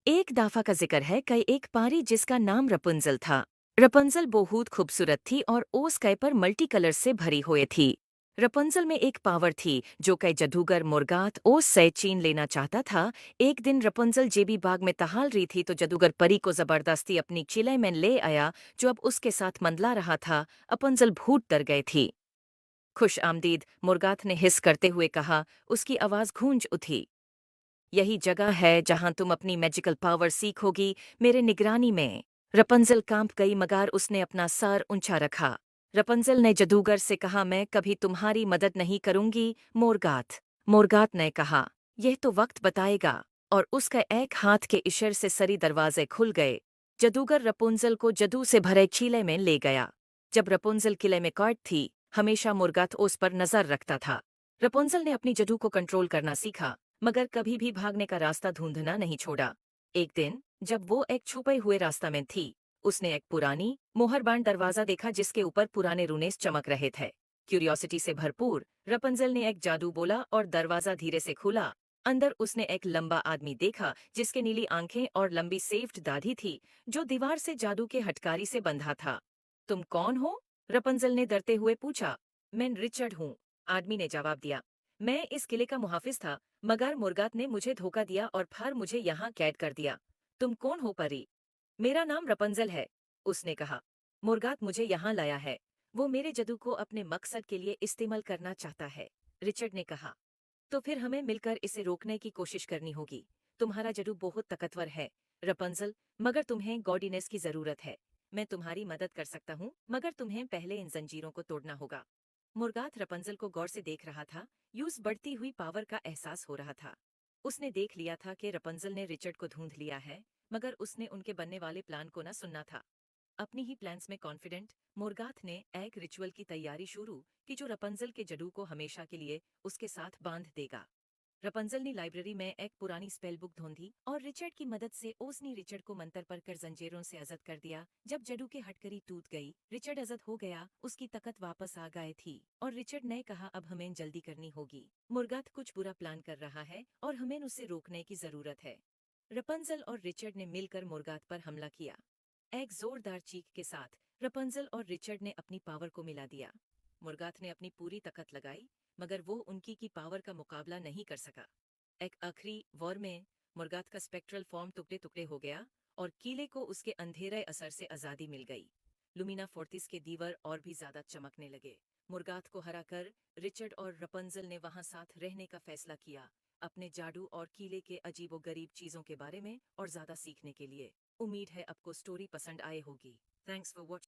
एक दाफा का जिक्र है कई एक पारी जिसका नाम रपुंजल था। रपुंजल बहुत खूबसूरत थी और ओस कई पर मल्टी कलर से भरी हुई थी। रपुंजल में एक पावर थी जो कई जादूगर मुर्गात ओस से छीन लेना चाहता था। एक दिन रपुंजल जेबी बाग में टहल रही थी तो जादूगर परी को जबरदस्ती अपनी चिले में ले आया जो अब उसके साथ मंडला रहा था। रपुंजल भूत डर गई थी। खुश आमदीद मुर्गात ने हिस करते हुए कहा। उसकी आवाज गूंज उठी। यही जगह है जहां तुम अपनी मैजिकल पावर सीखोगी, मेरे निगरानी में। रपंजल कांप गई मगर उसने अपना सर ऊंचा रखा। रपंजल ने जादूगर से कहा, मैं कभी तुम्हारी मदद नहीं करूंगी मोरगात। मोरगात ने कहा, यह तो वक्त बताएगा। और उसका एक हाथ के इशारे से सरी दरवाजे खुल गए। जादूगर रपुंजल को जादू से भरे चीले में ले गया। जब रपुंजल किले में कैद थी, हमेशा मुर्गात उस पर नजर रखता था। रपुंजल ने अपनी जादू को कंट्रोल करना सीखा, मगर कभी भी भागने का रास्ता ढूंढना नहीं छोड़ा। एक दिन जब वो एक छुपे हुए रास्ता में थी, उसने एक पुरानी मोहरबान दरवाजा देखा जिसके ऊपर पुराने रूनेस चमक रहे थे। क्यूरियोसिटी से भरपूर रपंजल ने एक जादू बोला और दरवाजा धीरे से खुला। अंदर उसने एक लंबा आदमी देखा जिसके नीली आंखें और लंबी सेफ्ट दाढ़ी थी, जो दीवार से जादू के हटकारी से बंधा था। तुम कौन हो? रपंजल ने डरते हुए पूछा। मैं रिचर्ड हूँ, आदमी ने जवाब दिया। मैं इस किले का मुहाफिज था, मगर मुर्गात ने मुझे धोखा दिया और फिर मुझे यहाँ कैद कर दिया। तुम कौन हो परी? मेरा नाम रपंजल है, उसने कहा। मुर्गात मुझे यहाँ लाया है। वो मेरे जादू को अपने मकसद के लिए इस्तेमाल करना चाहता है, रिचर्ड ने कहा। तो फिर हमें मिलकर इसे रोकने की कोशिश करनी होगी। तुम्हारा जादू बहुत ताकतवर है रपंजल, मगर तुम्हें गॉडिनेस की जरूरत है। मैं तुम्हारी मदद कर सकता हूँ, मगर तुम्हें पहले इन जंजीरों को तोड़ना होगा। मुर्गात रपंजल को गौर से देख रहा था। यूस बढ़ती हुई पावर का एहसास हो रहा था। उसने देख लिया था कि रपंजल ने रिचर्ड को ढूंढ लिया है, मगर उसने उनके बनने वाले प्लान को न सुनना था। अपनी ही प्लान्स में कॉन्फिडेंट मुर्गात ने एक रिचुअल की तैयारी शुरू की जो रपंजल के जादू को हमेशा के लिए उसके साथ बांध देगा। रपंजल ने लाइब्रेरी में एक पुरानी स्पेल बुक ढूंढी और रिचर्ड की मदद से उसने रिचर्ड को मंतर पढ़कर जंजीरों से आजाद कर दिया। जब जादू की हटकड़ी टूट गई, रिचर्ड आजाद हो गया, उसकी ताकत वापस आ गई थी। और रिचर्ड ने कहा, अब हमें जल्दी करनी होगी। मुर्गात कुछ बुरा प्लान कर रहा है और हमें उसे रोकने की जरूरत है। रपंजल और रिचर्ड ने मिलकर मुर्गात पर हमला किया। एक जोरदार चीख के साथ रपंजल और रिचर्ड ने अपनी पावर को मिला दिया। मुर्गात ने अपनी पूरी ताकत लगाई, मगर वो उनकी की पावर का मुकाबला नहीं कर सका। एक आखिरी वॉर में मुर्गात का स्पेक्ट्रल फॉर्म टुकड़े टुकड़े हो गया और किले को उसके अंधेरे असर से आजादी मिल गई। लुमिना फोर्टिस के दीवार और भी ज्यादा चमकने लगे। मुर्गात को हराकर रिचर्ड और रपंजल ने वहां साथ रहने का फैसला किया, अपने जादू और किले के अजीबो गरीब चीजों के बारे में और ज्यादा सीखने के लिए। उम्मीद है आपको स्टोरी पसंद आए होगी। Thanks for watching.